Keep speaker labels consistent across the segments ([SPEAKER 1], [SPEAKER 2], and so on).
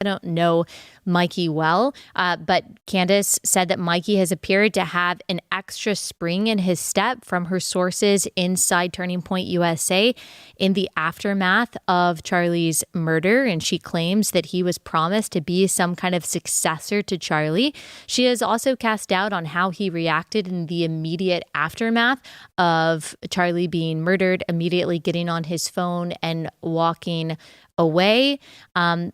[SPEAKER 1] I don't know Mikey well, but Candace said that Mikey has appeared to have an extra spring in his step from her sources inside Turning Point USA in the aftermath of Charlie's murder. And she claims that he was promised to be some kind of successor to Charlie. She has also cast doubt on how he reacted in the immediate aftermath of Charlie being murdered, immediately getting on his phone and walking away.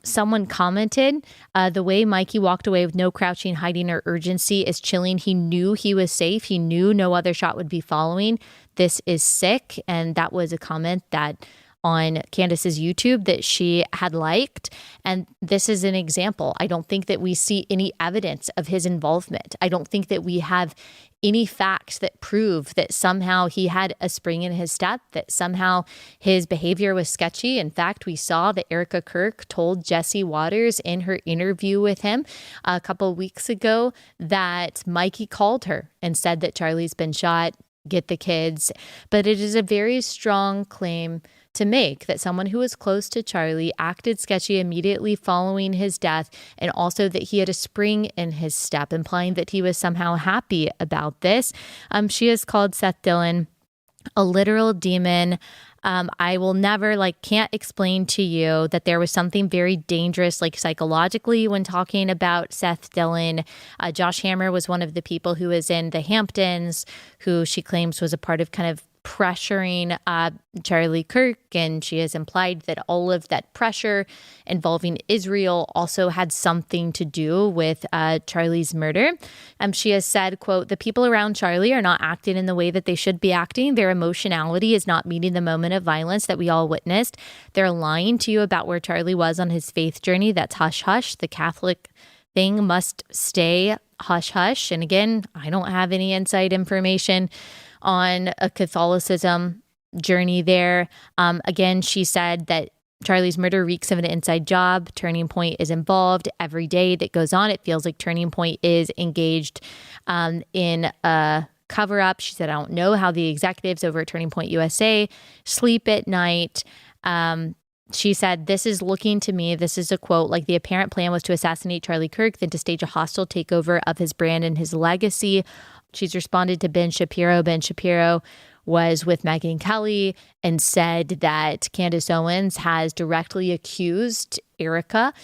[SPEAKER 1] Someone commented, the way Mikey walked away with no crouching, hiding, or urgency is chilling. He knew he was safe. He knew no other shot would be following. This is sick. And that was a comment that on Candace's YouTube that she had liked. And this is an example. I don't think that we see any evidence of his involvement. I don't think that we have any facts that prove that somehow he had a spring in his step, that somehow his behavior was sketchy. In fact, we saw that Erica Kirk told Jesse Waters in her interview with him a couple of weeks ago that Mikey called her and said that Charlie's been shot, get the kids. But it is a very strong claim to make that someone who was close to Charlie acted sketchy immediately following his death, and also that he had a spring in his step, implying that he was somehow happy about this. She has called Seth Dillon a literal demon. I will never, can't explain to you that there was something very dangerous, psychologically, when talking about Seth Dillon. Josh Hammer was one of the people who was in the Hamptons, who she claims was a part of kind of pressuring Charlie Kirk, and she has implied that all of that pressure involving Israel also had something to do with Charlie's murder. She has said, quote, "The people around Charlie are not acting in the way that they should be acting. Their emotionality is not meeting the moment of violence that we all witnessed. They're lying to you about where Charlie was on his faith journey. That's hush hush. The Catholic thing must stay hush hush." And again, I don't have any inside information on a Catholicism journey there. Again, she said that Charlie's murder reeks of an inside job. Turning Point is involved. Every day that goes on, it feels like Turning Point is engaged in a cover-up. She said, "I don't know how the executives over at Turning Point USA sleep at night." She said, "This is looking to me," this is a quote, "like the apparent plan was to assassinate Charlie Kirk, then to stage a hostile takeover of his brand and his legacy." She's responded to Ben Shapiro. Ben Shapiro was with Megyn Kelly and said that Candace Owens has directly accused Erica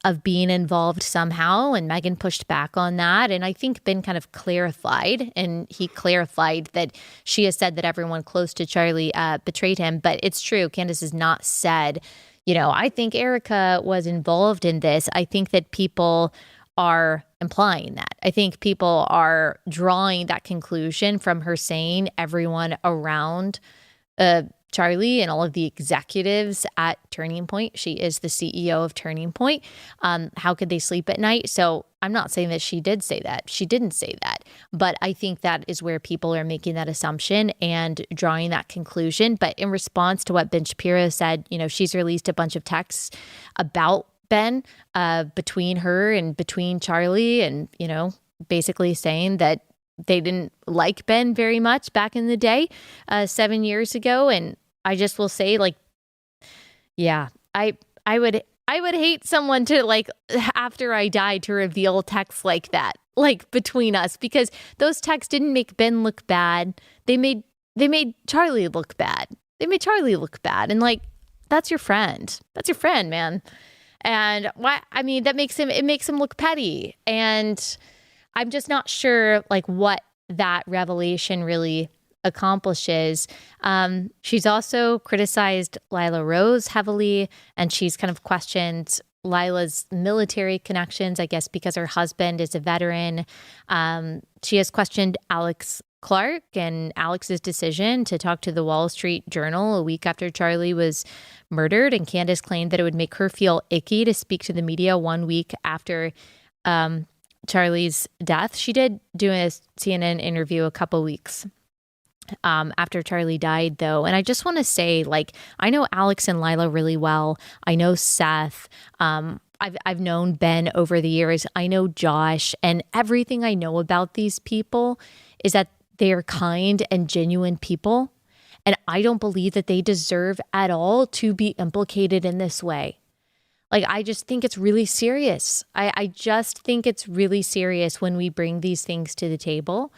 [SPEAKER 1] of being involved somehow, and Megyn pushed back on that. And I think Ben kind of clarified, and he clarified that she has said that everyone close to Charlie betrayed him. But it's true, Candace has not said, I think Erica was involved in this. I think that people are implying that. I think people are drawing that conclusion from her saying everyone around Charlie and all of the executives at Turning Point. She is the CEO of Turning Point. How could they sleep at night? So I'm not saying that she did say that. She didn't say that. But I think that is where people are making that assumption and drawing that conclusion. But in response to what Ben Shapiro said, she's released a bunch of texts about Ben between her and between Charlie, and basically saying that they didn't like Ben very much back in the day 7 years ago. And I just will say, yeah, I would hate someone to after I die to reveal texts like that between us, because those texts didn't make Ben look bad. They made Charlie look bad. They made Charlie look bad, and that's your friend. That's your friend, man. And that makes him look petty. And I'm just not sure what that revelation really accomplishes. She's also criticized Lila Rose heavily, and she's kind of questioned Lila's military connections, I guess, because her husband is a veteran. She has questioned Alex Clark and Alex's decision to talk to the Wall Street Journal a week after Charlie was murdered. And Candace claimed that it would make her feel icky to speak to the media 1 week after Charlie's death. She did do a CNN interview a couple weeks after Charlie died, though. And I just want to say, I know Alex and Lila really well. I know Seth. I've known Ben over the years. I know Josh. And everything I know about these people is that they are kind and genuine people. And I don't believe that they deserve at all to be implicated in this way. Like, I just think it's really serious. I just think it's really serious when we bring these things to the table.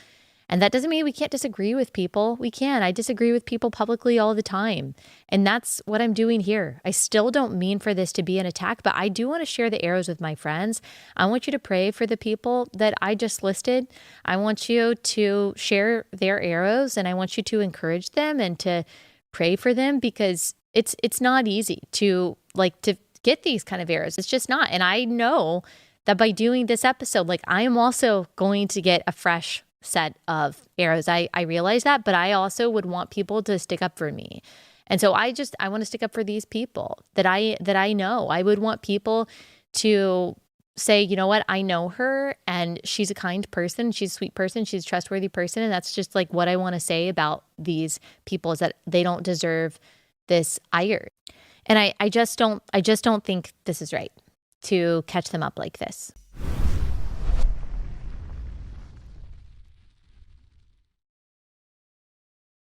[SPEAKER 1] And that doesn't mean we can't disagree with people. We can. I disagree with people publicly all the time. And that's what I'm doing here. I still don't mean for this to be an attack, but I do want to share the arrows with my friends. I want you to pray for the people that I just listed. I want you to share their arrows, and I want you to encourage them and to pray for them, because it's not easy to get these kind of arrows. It's just not. And I know that by doing this episode, I am also going to get a fresh set of arrows. I realize that, but I also would want people to stick up for me. And so I want to stick up for these people that I know. I would want people to say, you know what, I know her and she's a kind person, she's a sweet person, she's a trustworthy person. And that's just what I want to say about these people, is that they don't deserve this ire. And I just don't think this is right to catch them up like this.